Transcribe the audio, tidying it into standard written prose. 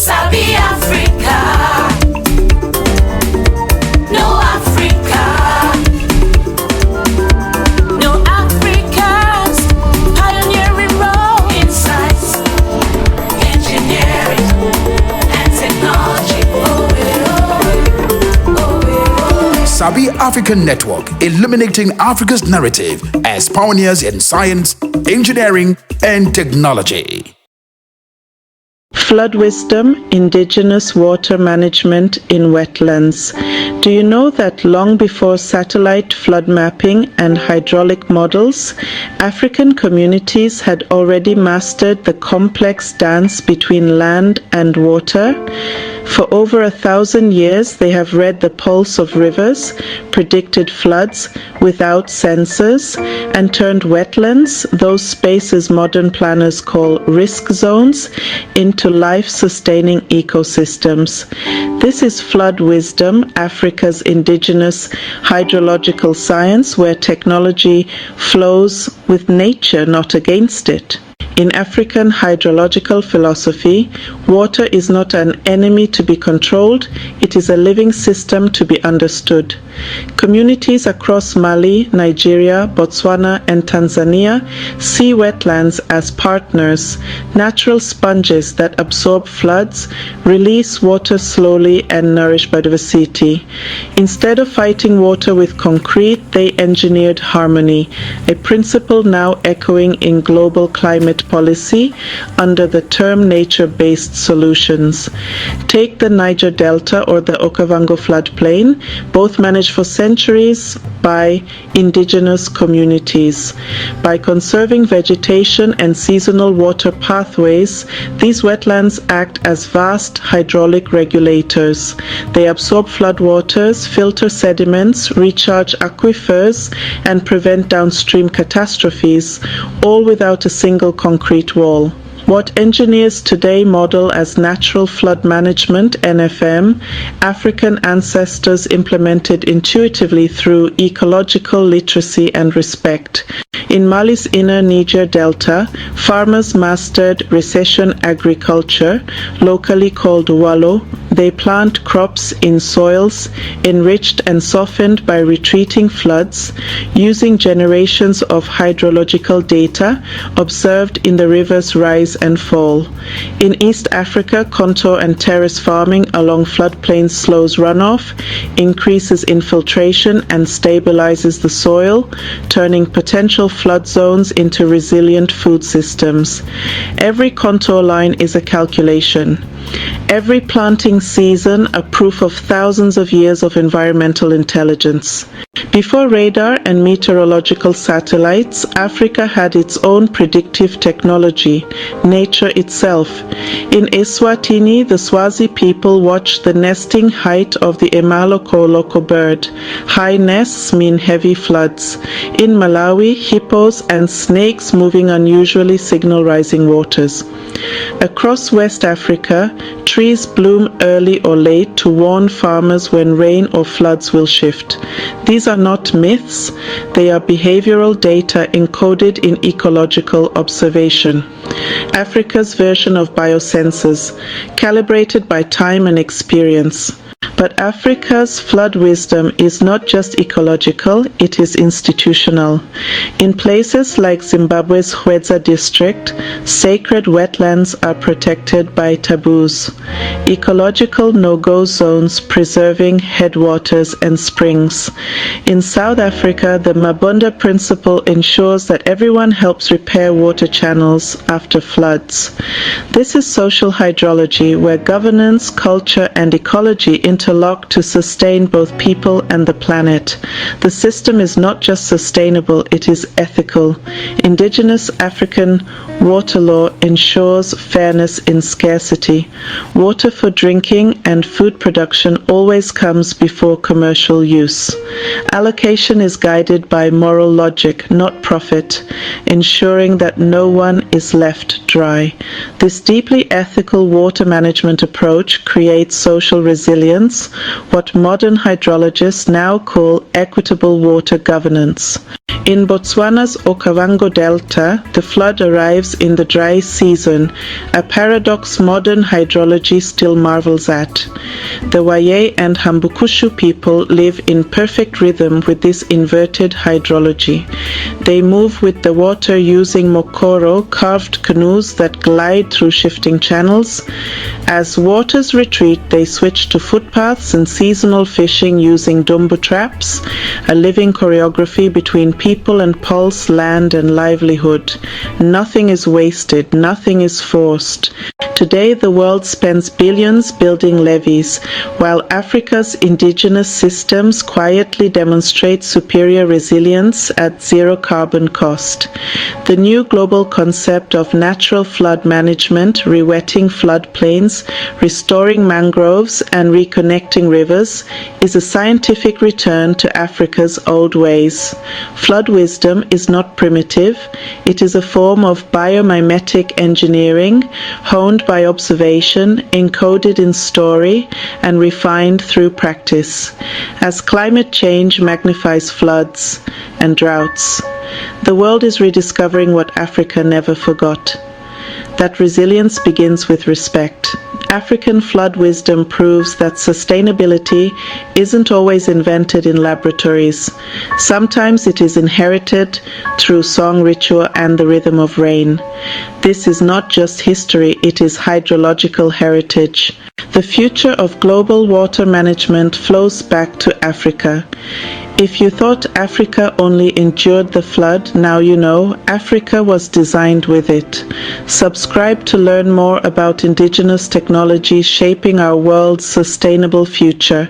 Sabi Africa. No Africa. No Africans. Pioneering role. Insights, engineering, and technology. Sabi African Network, illuminating Africa's narrative as pioneers in science, engineering, and technology. Flood wisdom, indigenous water management in wetlands. Do you know that long before satellite flood mapping and hydraulic models, African communities had already mastered the complex dance between land and water? For over 1,000 years, they have read the pulse of rivers, predicted floods without sensors, and turned wetlands, those spaces modern planners call risk zones, into life-sustaining ecosystems. This is flood wisdom, Africa's indigenous hydrological science, where technology flows with nature, not against it. In African hydrological philosophy, water is not an enemy to be controlled, it is a living system to be understood. Communities across Mali, Nigeria, Botswana, and Tanzania see wetlands as partners, natural sponges that absorb floods, release water slowly, and nourish biodiversity. Instead of fighting water with concrete, they engineered harmony, a principle now echoing in global climate policy under the term nature-based solutions. Take the Niger Delta or the Okavango floodplain, both managed for centuries by indigenous communities. By conserving vegetation and seasonal water pathways, these wetlands act as vast hydraulic regulators. They absorb floodwaters, filter sediments, recharge aquifers, and prevent downstream catastrophes, all without a single concrete wall. What engineers today model as natural flood management, NFM, African ancestors implemented intuitively through ecological literacy and respect. In Mali's inner Niger Delta, farmers mastered recession agriculture, locally called wallow. They plant crops in soils enriched and softened by retreating floods, using generations of hydrological data observed in the river's rise and fall. In East Africa, contour and terrace farming along floodplains slows runoff, increases infiltration, and stabilizes the soil, turning potential flood zones into resilient food systems. Every contour line is a calculation. Every planting season, a proof of thousands of years of environmental intelligence. Before radar and meteorological satellites, Africa had its own predictive technology, nature itself. In Eswatini, the Swazi people watched the nesting height of the Emalo-Koloko bird. High nests mean heavy floods. In Malawi, hippos and snakes moving unusually signal rising waters. Across West Africa, trees bloom early or late to warn farmers when rain or floods will shift. These are not myths, they are behavioral data encoded in ecological observation. Africa's version of biosensors, calibrated by time and experience. But Africa's flood wisdom is not just ecological, it is institutional. In places like Zimbabwe's Hwedza district, sacred wetlands are protected by taboos. Ecological no-go zones preserving headwaters and springs. In South Africa, the Mabunda principle ensures that everyone helps repair water channels after floods. This is social hydrology, where governance, culture, and ecology interlock to sustain both people and the planet. The system is not just sustainable, it is ethical. Indigenous African water law ensures fairness in scarcity. Water for drinking and food production always comes before commercial use. Allocation is guided by moral logic, not profit, ensuring that no one is left dry. This deeply ethical water management approach creates social resilience models, what modern hydrologists now call equitable water governance. In Botswana's Okavango Delta, the flood arrives in the dry season, a paradox modern hydrology still marvels at. The Waye and Hambukushu people live in perfect rhythm with this inverted hydrology. They move with the water using mokoro, carved canoes that glide through shifting channels. As waters retreat, they switch to footpaths and seasonal fishing using dumbu traps, a living choreography between people and pulse, land and livelihood. Nothing is wasted, nothing is forced. Today the world spends billions building levees, while Africa's indigenous systems quietly demonstrate superior resilience at zero carbon cost. The new global concept of natural flood management, rewetting floodplains, restoring mangroves and reconnecting rivers is a scientific return to Africa's old ways. Flood wisdom is not primitive, it is a form of biomimetic engineering, honed by observation, encoded in story, and refined through practice. As climate change magnifies floods and droughts, the world is rediscovering what Africa never forgot. That resilience begins with respect. African flood wisdom proves that sustainability isn't always invented in laboratories. Sometimes it is inherited through song ritual and the rhythm of rain. This is not just history, it is hydrological heritage. The future of global water management flows back to Africa. If you thought Africa only endured the flood, now you know Africa was designed with it. Subscribe to learn more about indigenous technology shaping our world's sustainable future.